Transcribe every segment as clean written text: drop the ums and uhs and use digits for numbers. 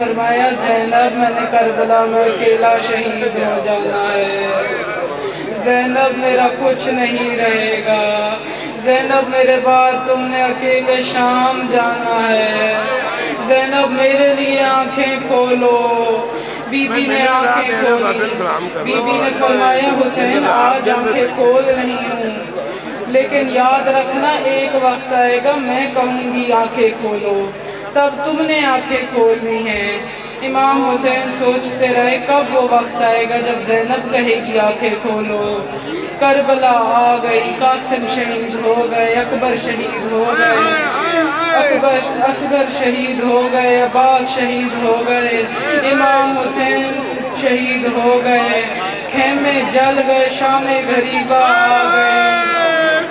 فرمایا زینب میں نے کربلا میں اکیلا شہید ہو جانا ہے، زینب میرا کچھ نہیں رہے گا، زینب میرے بعد تم نے اکیلے شام جانا ہے، زینب میرے لیے آنکھیں کھولو۔ بی بی نے آنکھیں کھولی، بی بی نے فرمایا حسین آج آنکھیں کھول رہی ہوں، لیکن یاد رکھنا ایک وقت آئے گا میں کہوں گی آنکھیں کھولو، تب تم نے آنکھیں کھولنی ہیں۔ امام حسین سوچتے رہے کب وہ وقت آئے گا جب زینب کہے گی آنکھیں کھولو۔ کربلا آ گئی، قاسم شہید ہو گئے، اکبر شہید ہو گئے، اصغر شہید ہو گئے، عباس شہید ہو گئے، امام حسین شہید ہو گئے، خیمے جل گئے، شام غریبہ آ گئے،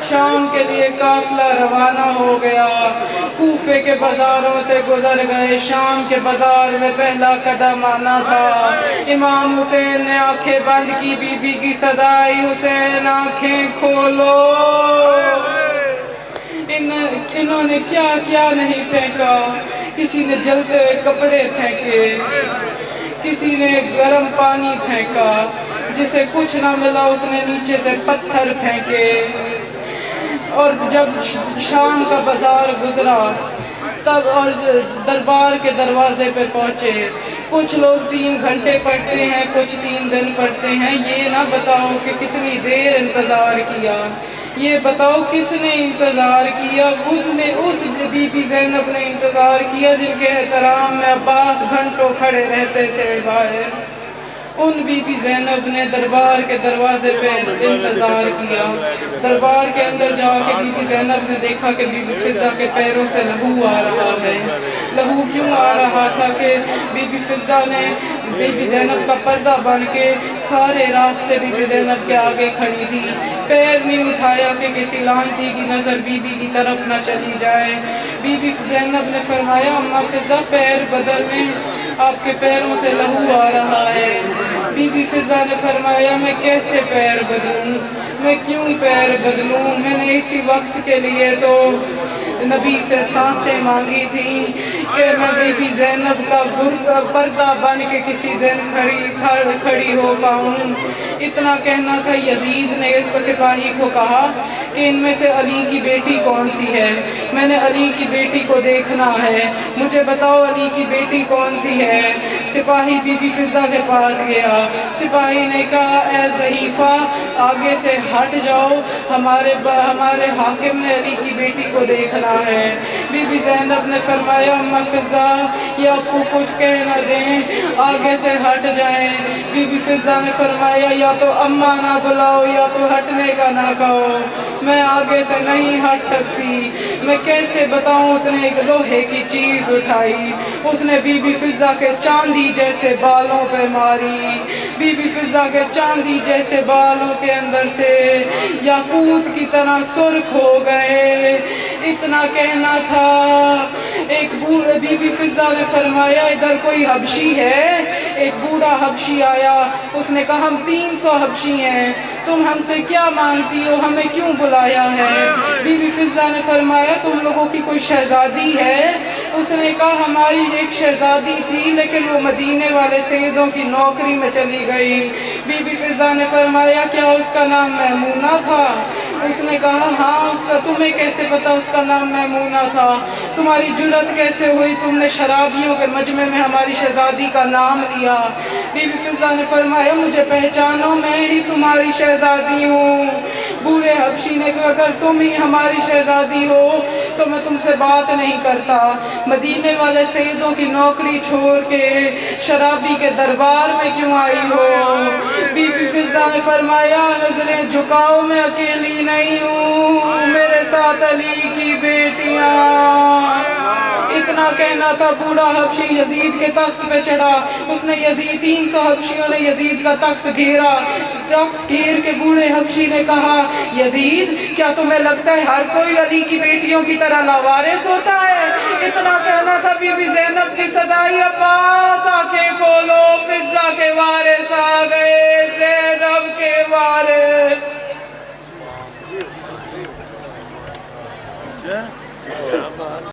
شام کے لیے قافلہ روانہ ہو گیا، کوفے کے بازاروں سے گزر گئے، شام کے بازار میں پہلا قدم آنا تھا۔ امام حسین نے آنکھیں بند کی، بی بی کی صدا آئی حسین آنکھیں کھولو۔ انہوں نے کیا کیا نہیں پھینکا، کسی نے جلتے ہوئے کپڑے پھینکے، کسی نے گرم پانی پھینکا، جسے کچھ نہ ملا اس نے نیچے سے پتھر پھینکے۔ اور جب شام کا بازار گزرا تب اور دربار کے دروازے پہ پہنچے، کچھ لوگ 3 گھنٹے پڑھتے ہیں، کچھ 3 دن پڑھتے ہیں، یہ نہ بتاؤ کہ کتنی دیر انتظار کیا، یہ بتاؤ کس نے انتظار کیا؟ اس بی بی زینب نے انتظار کیا جن کے احترام میں عباس گھنٹوں کھڑے رہتے تھے باہر۔ ان بی بی زینب نے دربار کے دروازے پہ انتظار کیا، دربار کے اندر جا کے بی بی زینب نے دیکھا کہ بی بی فضہ کے پیروں سے لہو آ رہا ہے۔ لہو کیوں آ رہا تھا کہ بی بی فضہ نے بی بی زینب کا پردہ بن کے سارے راستے بی بی زینب کے آگے کھڑی تھی، پیر نہیں اٹھایا کہ کسی لانتی کی نظر بی بی کی طرف نہ چلی جائے۔ بی بی زینب نے فرمایا اماں فضہ پیر بدل لیں، آپ کے پیروں سے لہو آ رہا ہے۔ بی بی فضہ نے فرمایا میں کیسے پیر بدلوں، میں کیوں پیر بدلوں، میں نے اسی وقت کے لیے تو نبی سے سانسیں مانگی تھی کہ میں بی بی زینب کا پردہ بن کے کسی دن کھڑی ہو پاؤں۔ اتنا کہنا تھا، یزید نے سپاہی کو کہا کہ ان میں سے علی کی بیٹی کون سی ہے، میں نے علی کی بیٹی کو دیکھنا ہے، مجھے بتاؤ علی کی بیٹی کون سی ہے۔ سپاہی بی بی فضہ کے پاس گیا، سپاہی نے کہا اے ضعیفہ آگے سے ہٹ جاؤ، ہمارے حاکم نے علی کی بیٹی کو دیکھنا ہے۔ بی بی زینب نے فرمایا اماں فضہ یہ آپ کو کچھ کہہ نہ دیں، آگے سے ہٹ جائیں۔ بی بی فضہ نے فرمایا یا تو اماں نہ بلاؤ یا تو ہٹنے کا نہ کہو، میں آگے سے نہیں ہٹ سکتی۔ میں کیسے بتاؤں، اس نے ایک لوہے کی چیز اٹھائی، اس نے بی بی فضہ کے چاندی جیسے بالوں پہ ماری، بی بی فضہ کے چاندی جیسے بالوں کے اندر سے یاقوت کی طرح سرخ ہو گئے۔ اتنا کہنا تھا، ایک بی بی فضہ نے فرمایا ادھر کوئی حبشی ہے، ایک بوڑھا حبشی آیا، اس نے کہا ہم 300 حبشی ہیں، تم ہم سے کیا مانگتی ہو، ہمیں کیوں بلایا ہے؟ بی بی فضہ نے فرمایا تم لوگوں کی کوئی شہزادی ہے؟ اس نے کہا ہماری ایک شہزادی تھی لیکن وہ مدینے والے سیدوں کی نوکری میں چلی گئی۔ بی بی فضہ نے فرمایا کیا اس کا نام میمونہ تھا؟ اس نے کہا ہاں، اس کا تمہیں کیسے پتا اس کا نام میمونہ تھا؟ تمہاری جرأت کیسے ہوئی، تم نے شرابیوں کے مجمع میں ہماری شہزادی کا نام لیا؟ بی بی فضہ نے فرمایا مجھے پہچانو، میں ہی تمہاری شہزادی ہوں۔ بوڑھے حبشی نے کہا اگر تم ہی ہماری شہزادی ہو تو میں تم سے بات نہیں کرتا، مدینے والے سیدوں کی نوکری چھوڑ کے شرابی کے دربار میں کیوں آئی ہو؟ بی بی فضہ نے فرمایا نظریں جھکاؤ، میں اکیلی نہیں ہوں، میرے ساتھ علی کی بیٹیاں۔ اتنا کہنا تھا، بوڑھا حبشی یزید کے تخت پہ چڑھا، اس نے 300 حبشیوں نے یزید کا تخت گھیرا، تخت گھیر کے بوڑھے حبشی نے کہا یزید کیا تمہیں لگتا ہے ہر کوئی علی کی بیٹیوں کی طرح لاوارث ہوتا ہے؟ اتنا کہنا تھا، بی بی زینب کی صدائی عباس آنکھیں کھولو، فضہ کے والد